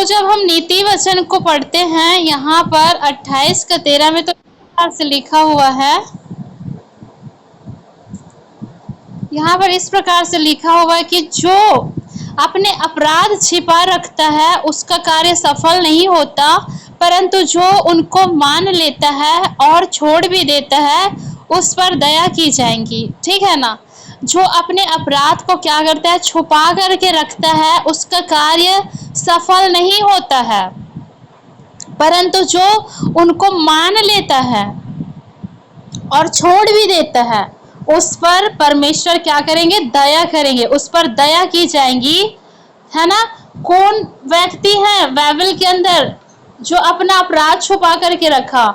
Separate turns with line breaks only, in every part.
तो जब हम नीति वचन को पढ़ते हैं, यहाँ पर 28 का 13 में तो इस प्रकार से लिखा हुआ है, यहाँ पर इस प्रकार से लिखा हुआ है कि जो अपने अपराध छिपा रखता है उसका कार्य सफल नहीं होता, परंतु जो उनको मान लेता है और छोड़ भी देता है उस पर दया की जाएगी। ठीक है ना। जो अपने अपराध को क्या करता है, छुपा करके रखता है, उसका कार्य सफल नहीं होता है, परंतु जो उनको मान लेता है और छोड़ भी देता है उस पर परमेश्वर क्या करेंगे, दया करेंगे, उस पर दया की जाएगी। है ना। कौन व्यक्ति है बाइबल के अंदर जो अपना अपराध छुपा करके रखा,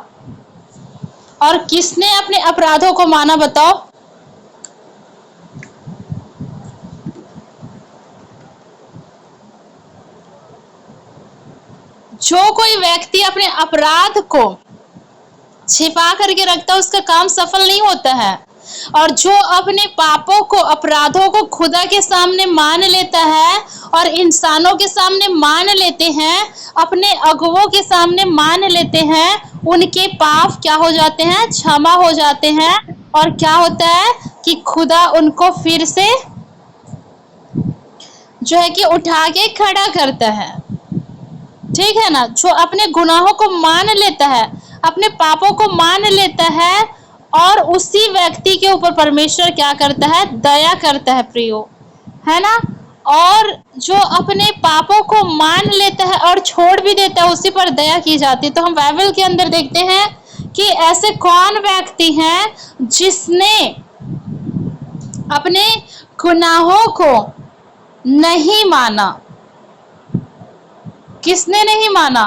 और किसने अपने अपराधों को माना, बताओ। जो कोई व्यक्ति अपने अपराध को छिपा करके रखता है उसका काम सफल नहीं होता है, और जो अपने पापों को, अपराधों को खुदा के सामने मान लेता है और इंसानों के सामने मान लेते हैं, अपने अगुवों के सामने मान लेते हैं, उनके पाप क्या हो जाते हैं, क्षमा हो जाते हैं। और क्या होता है कि खुदा उनको फिर से जो है कि उठा के खड़ा करता है। ठीक है ना। जो अपने गुनाहों को मान लेता है, अपने पापों को मान लेता है, और उसी व्यक्ति के ऊपर परमेश्वर क्या करता है, दया करता है प्रियो। है ना। और जो अपने पापों को मान लेता है और छोड़ भी देता है उसी पर दया की जाती है। तो हम बाइबल के अंदर देखते हैं कि ऐसे कौन व्यक्ति हैं जिसने अपने गुनाहों को नहीं माना। किसने नहीं माना?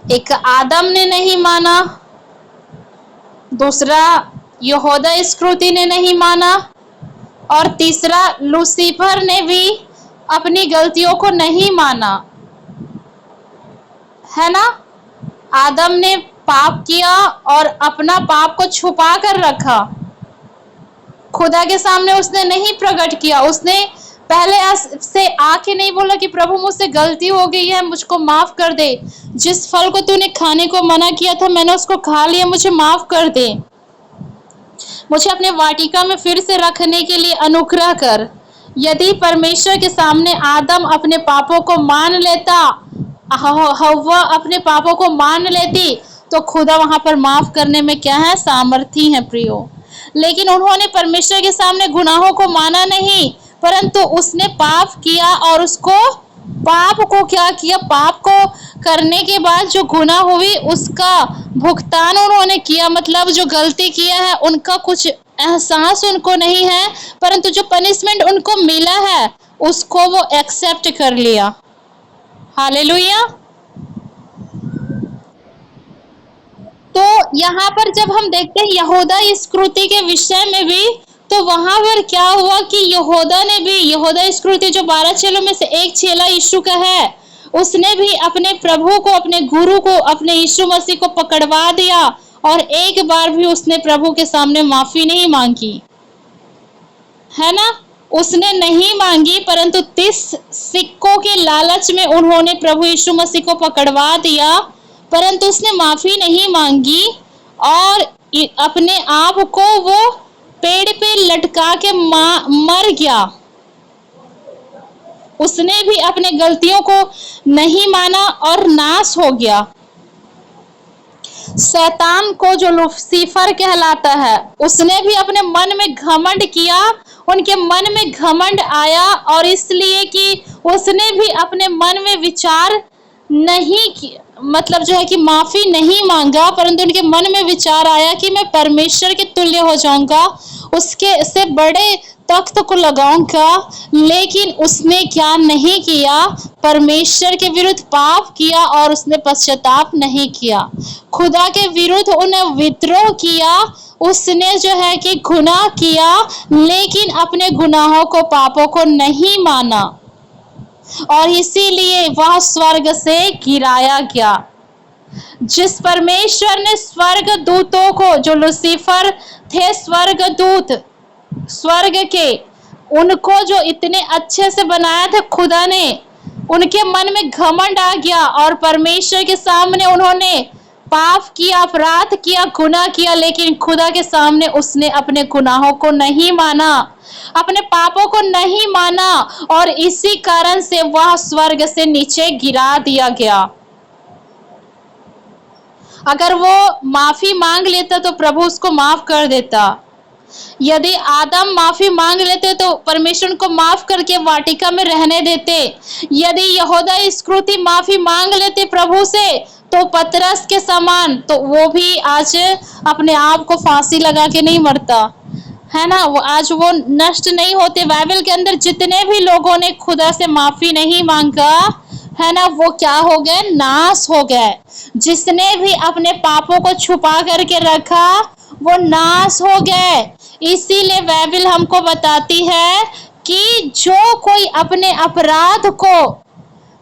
एक आदम ने नहीं माना, दूसरा यहूदा इस्करियोती ने नहीं माना, और तीसरा लूसीफर ने भी अपनी गलतियों को नहीं माना। है ना। आदम ने पाप किया और अपना पाप को छुपा कर रखा, खुदा के सामने उसने नहीं प्रकट किया। उसने पहले से आके नहीं बोला कि प्रभु मुझसे गलती हो गई है, मुझको माफ कर दे, जिस फल को तूने खाने को मना किया था मैंने उसको खा लिया, मुझे माफ कर दे, मुझे अपने वाटिका में फिर से रखने के लिए अनुग्रह कर। यदि परमेश्वर के सामने आदम अपने पापों को मान लेता, हव्वा अपने पापों को मान लेती, तो खुदा वहां पर माफ करने में क्या है, सामर्थी है प्रियो। लेकिन उन्होंने परमेश्वर के सामने गुनाहों को माना नहीं, परंतु उसने पाप किया, और उसको पाप को क्या किया, पाप को करने के बाद जो गुनाह हुई उसका भुगतान उन्होंने किया। मतलब जो गलती किया है उनका कुछ एहसास उनको नहीं है, परंतु जो पनिशमेंट उनको मिला है उसको वो एक्सेप्ट कर लिया। हालेलुया। तो यहाँ पर जब हम देखते हैं यहूदा इस्करियोती के विषय में भी, तो वहां पर क्या हुआ कि यहूदा ने भी, यहूदा इस्करियोती जो 12 चेलों में से एक चेला यीशु का है, उसने भी अपने प्रभु को, अपने गुरु को, अपने यीशु मसीह को पकड़वा दिया, और एक बार भी उसने प्रभु के सामने माफी नहीं मांगी। है ना। उसने नहीं मांगी, परंतु 30 सिक्कों के लालच में उन्होंने प्रभु यीशु मसीह को पकड़वा दिया, परंतु उसने माफी नहीं मांगी, और अपने आप को वो पेड़ पे लटका के मर गया। उसने भी अपने गलतियों को नहीं माना और नाश हो गया। शैतान को, जो लूसीफर कहलाता है, उसने भी अपने मन में घमंड किया, उनके मन में घमंड आया, और इसलिए कि उसने भी अपने मन में विचार नहीं किया, मतलब जो है कि माफी नहीं मांगा, परंतु उनके मन में विचार आया कि मैं परमेश्वर के तुल्य हो जाऊंगा, उसके से बड़े तख्त को लगाऊंगा। लेकिन उसने क्या नहीं किया, परमेश्वर के विरुद्ध पाप किया, और उसने पश्चाताप नहीं किया, खुदा के विरुद्ध उन्हें विद्रोह किया। उसने जो है कि गुनाह किया, लेकिन अपने गुनाहों को, पापों को नहीं माना, और इसीलिए वह स्वर्ग से गिराया गया। जिस परमेश्वर ने स्वर्ग दूतों को, जो लूसीफर थे स्वर्ग दूत स्वर्ग के, उनको जो इतने अच्छे से बनाया था खुदा ने, उनके मन में घमंड आ गया और परमेश्वर के सामने उन्होंने पाप किया, अपराध किया, गुनाह किया, लेकिन खुदा के सामने उसने अपने गुनाहों को नहीं माना, अपने पापों को नहीं माना, और इसी कारण से वह स्वर्ग से नीचे गिरा दिया गया। अगर वो माफी मांग लेता तो प्रभु उसको माफ कर देता। यदि आदम माफी मांग लेते तो परमेश्वर उनको माफ करके वाटिका में रहने देते। यदि यहूदा इस्करियोती माफी मांग लेते प्रभु से तो पतरस के समान तो वो भी आज अपने आप को फांसी लगा के नहीं मरता, है ना, वो आज वो नष्ट नहीं होते। बाइबल के अंदर जितने भी लोगों ने खुदा से माफी नहीं मांगा, है ना, वो क्या हो गए, नाश हो गए। जिसने भी अपने पापों को छुपा करके रखा वो नाश हो गए। इसीलिए बाइबल हमको बताती है कि जो कोई अपने अपराध को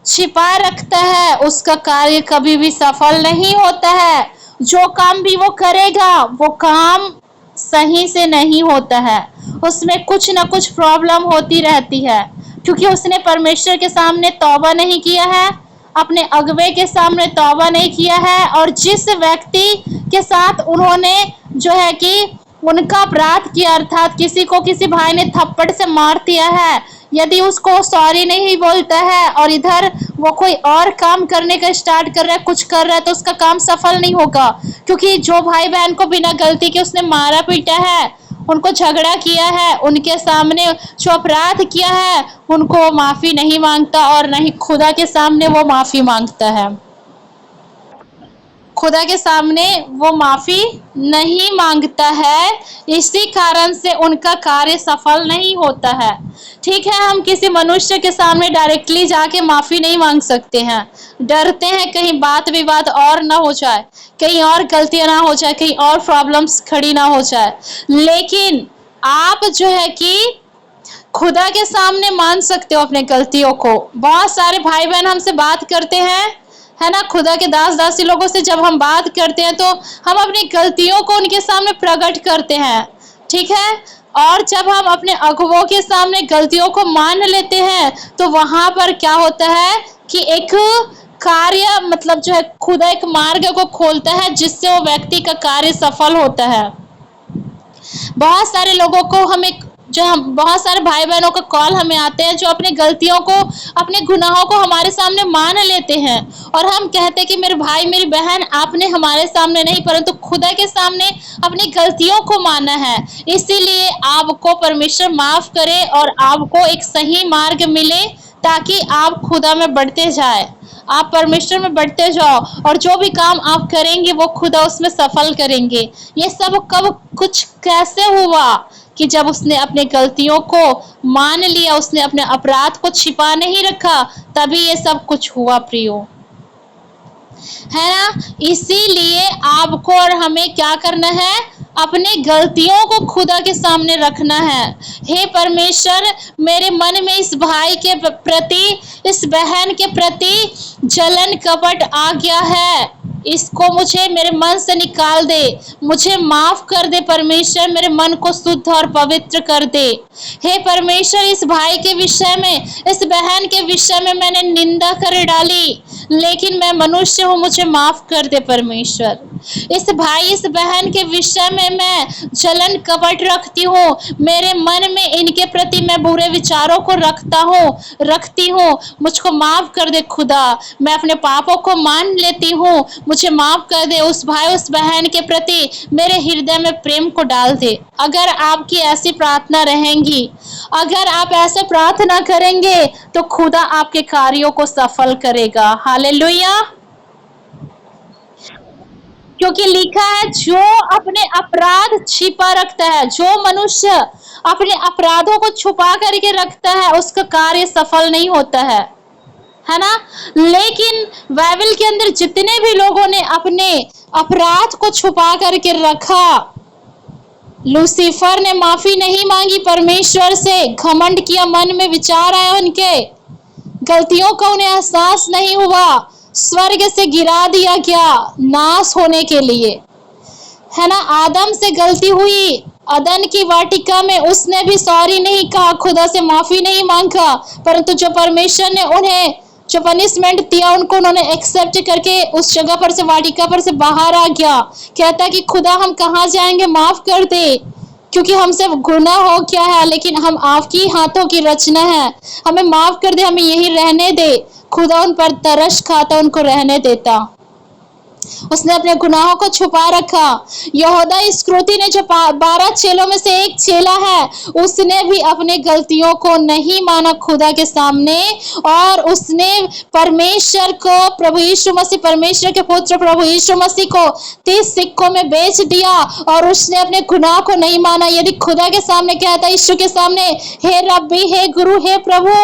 छिपा रखता है उसका कार्य कभी भी सफल नहीं होता है। जो काम भी वो करेगा वो काम सही से नहीं होता है, उसमें कुछ ना कुछ प्रॉब्लम होती रहती है, क्योंकि उसने परमेश्वर के सामने तौबा नहीं किया है, अपने अगुवे के सामने तौबा नहीं किया है, और जिस व्यक्ति के साथ उन्होंने जो है कि उनका अपराध किया, अर्थात किसी को किसी भाई ने थप्पड़ से मार दिया है, यदि उसको सॉरी नहीं बोलता है और इधर वो कोई और काम करने का स्टार्ट कर रहा है, कुछ कर रहा है, तो उसका काम सफल नहीं होगा। क्योंकि जो भाई बहन को बिना गलती के उसने मारा पीटा है, उनको झगड़ा किया है, उनके सामने जो अपराध किया है, उनको माफी नहीं मांगता और नहीं खुदा के सामने वो माफी मांगता है। खुदा के सामने वो माफी नहीं मांगता है, इसी कारण से उनका कार्य सफल नहीं होता है। ठीक है, हम किसी मनुष्य के सामने डायरेक्टली जाके माफी नहीं मांग सकते हैं, डरते हैं कहीं बात विवाद और ना हो जाए, कहीं और गलतियां ना हो जाए, कहीं और प्रॉब्लम्स खड़ी ना हो जाए। लेकिन आप जो है कि खुदा के सामने मान सकते हो अपने गलतियों को। बहुत सारे भाई बहन हमसे बात करते हैं, है ना, खुदा के दास दासी लोगों से जब हम बात करते हैं तो हम अपनी गलतियों को उनके सामने प्रकट करते हैं, ठीक है। और जब हम अपने अगुवों के सामने गलतियों को मान लेते हैं तो वहां पर क्या होता है कि एक कार्य, मतलब जो है खुदा एक मार्ग को खोलता है जिससे वो व्यक्ति का कार्य सफल होता है। बहुत सारे लोगों को हमें बहुत सारे भाई बहनों का कॉल हमें आते हैं जो अपनी गलतियों को, अपने गुनाहों को हमारे सामने मान लेते हैं, और हम कहते हैं कि मेरे भाई मेरी बहन आपने हमारे सामने नहीं परंतु खुदा के सामने अपनी गलतियों को माना है। इसीलिए आपको परमेश्वर माफ करे और आपको एक सही मार्ग मिले ताकि आप खुदा में बढ़ते जाए, आप परमेश्वर में बढ़ते जाओ, और जो भी काम आप करेंगे वो खुदा उसमें सफल करेंगे। ये सब कब कुछ कैसे हुआ कि जब उसने अपने गलतियों को मान लिया, उसने अपने अपराध को छिपा नहीं रखा, तभी ये सब कुछ हुआ प्रियो, है ना। इसीलिए आपको और हमें क्या करना है, अपने गलतियों को खुदा के सामने रखना है। हे परमेश्वर, मेरे मन में इस भाई के प्रति, इस बहन के प्रति जलन कपट आ गया है, इसको मुझे मेरे मन से निकाल दे, मुझे माफ कर दे परमेश्वर, मेरे मन को शुद्ध और पवित्र कर दे। हे परमेश्वर, इस भाई के विषय में, इस बहन के विषय में मैंने निंदा कर डाली, लेकिन मैं मनुष्य हूँ, मुझे माफ कर दे परमेश्वर। इस भाई इस बहन के विषय में मैं जलन कपट रखती हूँ, मेरे मन में इनके प्रति मैं बुरे विचारों को रखती हूँ, मुझको माफ कर दे खुदा, मैं अपने पापों को मान लेती हूँ, मुझे माफ कर दे। उस भाई उस बहन के प्रति मेरे हृदय में प्रेम को डाल दे। अगर आपकी ऐसी प्रार्थना रहेंगी, अगर आप ऐसे प्रार्थना करेंगे तो खुदा आपके कार्यों को सफल करेगा। हालेलुया। क्योंकि लिखा है जो अपने अपराध छिपा रखता है, जो मनुष्य अपने अपराधों को छुपा करके रखता है उसका कार्य सफल नहीं होता है ना। लेकिन बाइबल के अंदर जितने भी लोगों ने अपने अपराध को छुपा करके रखा, लूसीफर ने माफी नहीं मांगी परमेश्वर से, घमंड किया, मन में विचार आया, उनके गलतियों का उन्हें एहसास नहीं हुआ, स्वर्ग से गिरा दिया गया नाश होने के लिए, है ना। आदम से गलती हुई, अदन की वाटिका में उसने भी सॉरी नहीं कहा, खुदा से माफी नहीं मांगा, परंतु जो परमेश्वर ने उन्हें जो पनिशमेंट दिया उनको उन्होंने एक्सेप्ट करके उस जगह पर से, वाटिका पर से बाहर आ गया। कहता कि खुदा हम कहाँ जाएंगे, माफ कर दे, क्योंकि हमसे गुनाह हो गया है, लेकिन हम आपकी हाथों की रचना है, हमें माफ कर दे, हमें यही रहने दे। खुदा उन पर तरस खाता, उनको रहने देता। उसने अपने गुनाहों को छुपा रखा। यहूदा इस्करियोती ने जो 12 चेलों में से एक चेला है, उसने भी अपने गलतियों को नहीं माना खुदा के सामने, और उसने परमेश्वर को, प्रभु यीशु मसीह, परमेश्वर के पुत्र प्रभु यीशु मसीह को 30 सिक्कों में बेच दिया, और उसने अपने गुनाह को नहीं माना। यदि खुदा के सामने कहता, यीशु के सामने, हे रब्बी, हे गुरु, हे प्रभु,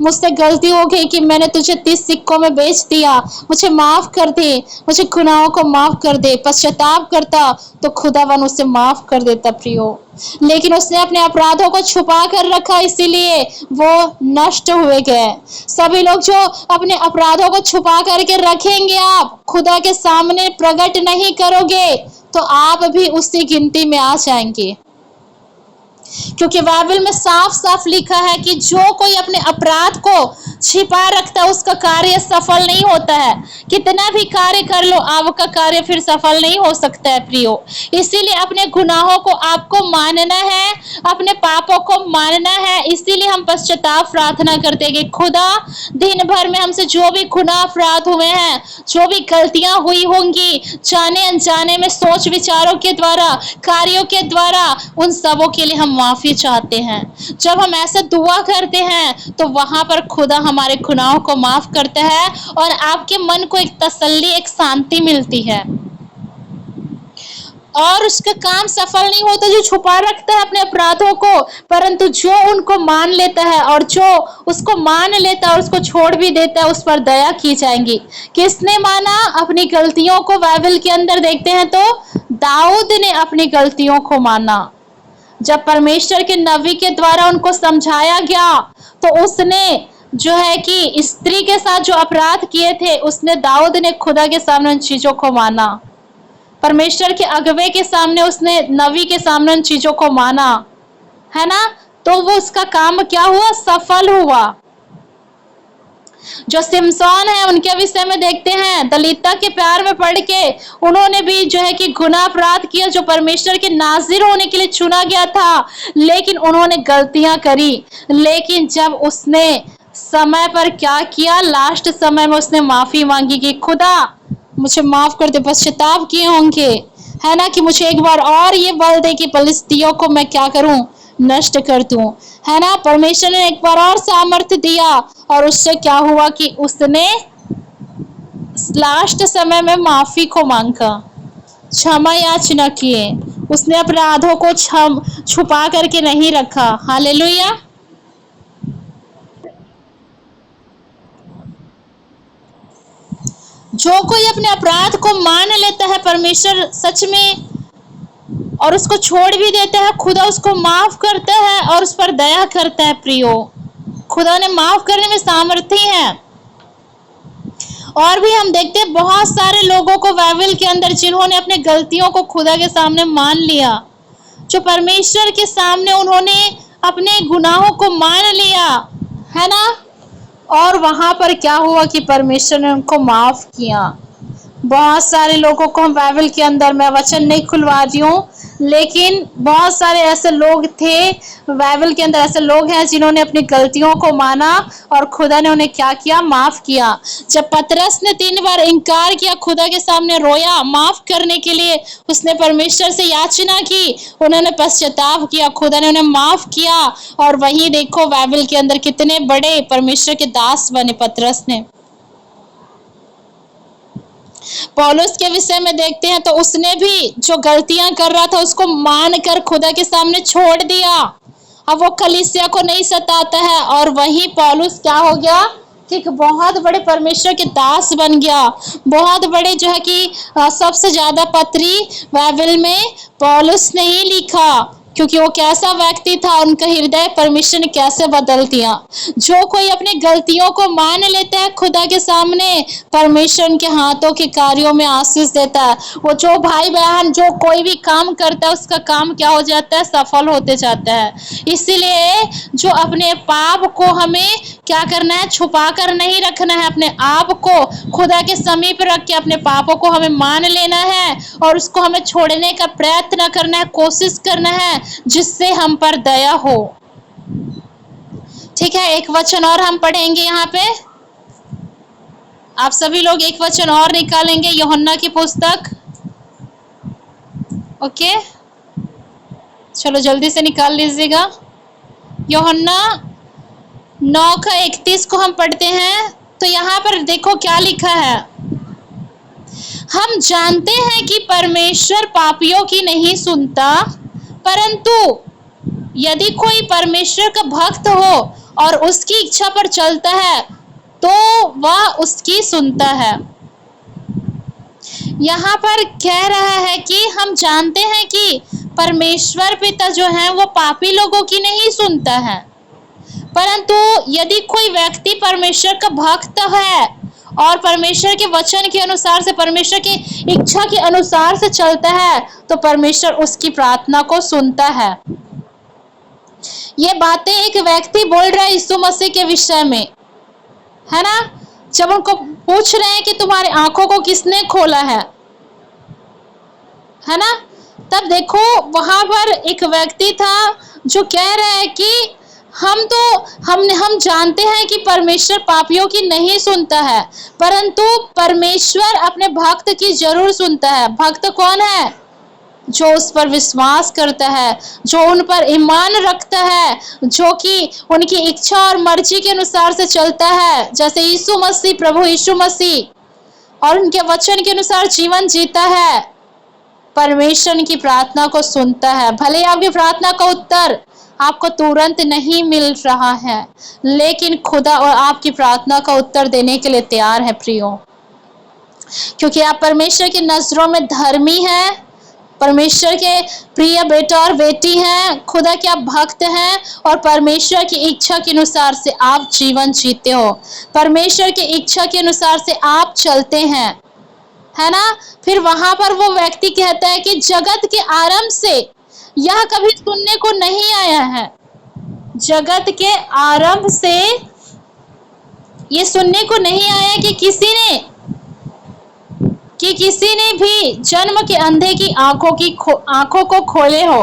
मुझसे गलती हो गई कि मैंने तुझे 30 सिक्कों में बेच दिया, मुझे माफ कर दे, मुझे गुनाहों को माफ कर दे, पश्चाताप करता, तो खुदावन उसे माफ कर देता प्रियो। लेकिन उसने अपने अपराधों को छुपा कर रखा, इसीलिए वो नष्ट हुए गए। सभी लोग जो अपने अपराधों को छुपा करके रखेंगे, आप खुदा के सामने प्रकट नहीं करोगे, तो आप भी उसी गिनती में आ जाएंगे। क्योंकि बाइबल में साफ साफ लिखा है कि जो कोई अपने अपराध को छिपा रखता है उसका कार्य सफल नहीं होता है। कितना भी कार्य कर लो, आपका कार्य फिर सफल नहीं हो सकता है प्रियो। इसीलिए अपने गुनाहों को आपको मानना है, अपने पापों को मानना है। इसीलिए हम पश्चाताप प्रार्थना करते हैं कि खुदा, दिन भर में हमसे जो भी गुनाह अपराध हुए हैं, जो भी गलतियां हुई होंगी, जाने अनजाने में, सोच विचारों के द्वारा, कार्यों के द्वारा, उन सबों के लिए हम माफी चाहते हैं। जब हम ऐसे दुआ करते हैं तो वहां पर खुदा हमारे गुनाहों को माफ करता है, और आपके मन को एक तसल्ली, एक शांति मिलती है, और उसका काम सफल नहीं होता जो छुपा रखता है अपने अपराधों को, परंतु जो उनको मान लेता है, और जो उसको मान लेता है और उसको छोड़ भी देता है, उस पर दया की जाएंगी। किसने माना अपनी गलतियों को? बाइबल के अंदर देखते हैं तो दाऊद ने अपनी गलतियों को माना। जब परमेश्वर के नबी के द्वारा उनको समझाया गया, तो उसने जो है कि स्त्री के साथ जो अपराध किए थे, उसने, दाऊद ने खुदा के सामने उन चीजों को माना। परमेश्वर के अगुवे के सामने, उसने नबी के सामने उन चीजों को माना, है ना? तो वो उसका काम क्या हुआ? सफल हुआ। जो सिमसोन है, उनके विषय में देखते हैं, दलिता के प्यार में पड़ के उन्होंने भी जो है कि गुनाह अपराध किया, जो परमेश्वर के नाजिर होने के लिए चुना गया था, लेकिन उन्होंने गलतियां करी। लेकिन जब उसने समय पर क्या किया, लास्ट समय में उसने माफी मांगी कि खुदा मुझे माफ कर दे, पश्चाताप किए होंगे, है ना, कि मुझे एक बार और ये बल दे कि फिलिस्तियों को मैं क्या करूं, नष्ट कर दूं, है ना। परमेश्वर ने एक बार और सामर्थ्य दिया, और उससे क्या हुआ कि उसने लास्ट समय में माफी को मांगा, क्षमा याचना किए, उसने अपराधों को छुपा करके नहीं रखा। हालेलुया। जो कोई अपने अपराध को मान लेता है, परमेश्वर सच में, और उसको छोड़ भी देता है, खुदा उसको माफ करता है और उस पर दया करता है प्रियो। खुदा ने माफ करने में सामर्थ्य है। और भी हम देखते हैं बहुत सारे लोगों को बाइबल के अंदर, जिन्होंने अपने गलतियों को खुदा के सामने मान लिया, जो परमेश्वर के सामने उन्होंने अपने गुनाहों को मान लिया, है ना, और वहां पर क्या हुआ कि परमेश्वर ने उनको माफ किया। बहुत सारे लोगों को हम बाइबल के अंदर, मैं वचन नहीं खुलवा रही हूँ, लेकिन बहुत सारे ऐसे लोग थे बाइबल के अंदर, ऐसे लोग हैं जिन्होंने अपनी गलतियों को माना, और खुदा ने उन्हें क्या किया, माफ किया। जब पतरस ने 3 बार इनकार किया, खुदा के सामने रोया माफ करने के लिए, उसने परमेश्वर से याचना की, उन्होंने पश्चाताप किया, खुदा ने उन्हें माफ किया, और वहीं देखो बाइबल के अंदर कितने बड़े परमेश्वर के दास बने पतरस ने। पौलुस के विषय में देखते हैं तो उसने भी जो गलतियां कर रहा था उसको मानकर खुदा के सामने छोड़ दिया। अब वो कलीसिया को नहीं सताता है, और वहीं पौलुस क्या हो गया कि बहुत बड़े परमेश्वर के दास बन गया। बहुत बड़े जो है कि सबसे ज्यादा पत्री बाइबल में पौलुस ने ही लिखा, क्योंकि वो कैसा व्यक्ति था, उनका हृदय परमेश्वर ने कैसे बदल दिया। जो कोई अपनी गलतियों को मान लेता है खुदा के सामने, परमेश्वर उनके हाथों के कार्यों में आशीष देता है। वो जो भाई बहन जो कोई भी काम करता है, उसका काम क्या हो जाता है, सफल होते जाता है। इसीलिए जो अपने पाप को हमें क्या करना है, छुपा कर नहीं रखना है। अपने आप को खुदा के समीप रख के अपने पापों को हमें मान लेना है और उसको हमें छोड़ने का प्रयत्न करना है, कोशिश करना है, जिससे हम पर दया हो। ठीक है, एक वचन और हम पढ़ेंगे यहाँ पे। आप सभी लोग एक वचन और निकालेंगे, यूहन्ना की पुस्तक। ओके, चलो जल्दी से निकाल लीजिएगा। यूहन्ना 9:31 को हम पढ़ते हैं। तो यहाँ पर देखो क्या लिखा है। हम जानते हैं कि परमेश्वर पापियों की नहीं सुनता, परंतु यदि कोई परमेश्वर का भक्त हो और उसकी इच्छा पर चलता है तो वह उसकी सुनता है। यहाँ पर कह रहा है कि हम जानते हैं कि परमेश्वर पिता जो है वो पापी लोगों की नहीं सुनता है, परंतु यदि कोई व्यक्ति परमेश्वर का भक्त है और परमेश्वर के वचन के अनुसार से, परमेश्वर की इच्छा के अनुसार से चलता है, तो परमेश्वर उसकी प्रार्थना को सुनता है। ये बातें एक व्यक्ति बोल रहा है यीशु मसीह के विषय में, है ना। जब उनको पूछ रहे हैं कि तुम्हारी आंखों को किसने खोला है ना, तब देखो वहां पर एक व्यक्ति था जो कह रहा है कि हम जानते हैं कि परमेश्वर पापियों की नहीं सुनता है, परंतु परमेश्वर अपने भक्त की जरूर सुनता है। भक्त कौन है? जो उस पर विश्वास करता है, जो उन पर ईमान रखता है, जो कि उनकी इच्छा और मर्जी के अनुसार से चलता है, जैसे यीशु मसीह, प्रभु यीशु मसीह, और उनके वचन के अनुसार जीवन जीता है। परमेश्वर की प्रार्थना को सुनता है। भले आपकी प्रार्थना का उत्तर आपको तुरंत नहीं मिल रहा है, लेकिन खुदा और आपकी प्रार्थना का उत्तर देने के लिए तैयार है प्रियो, क्योंकि आप परमेश्वर की नजरों में धर्मी हैं, परमेश्वर के प्रिय बेटा और बेटी हैं, खुदा के आप भक्त हैं और परमेश्वर की इच्छा के अनुसार से आप जीवन जीते हो, परमेश्वर की इच्छा के अनुसार से आप चलते हैं, है ना। फिर वहां पर वो व्यक्ति कहता है कि जगत के आरंभ से यह कभी सुनने को नहीं आया है, जगत के आरंभ से ये सुनने को नहीं आया कि किसी ने भी जन्म के अंधे की आंखों को खोले हो।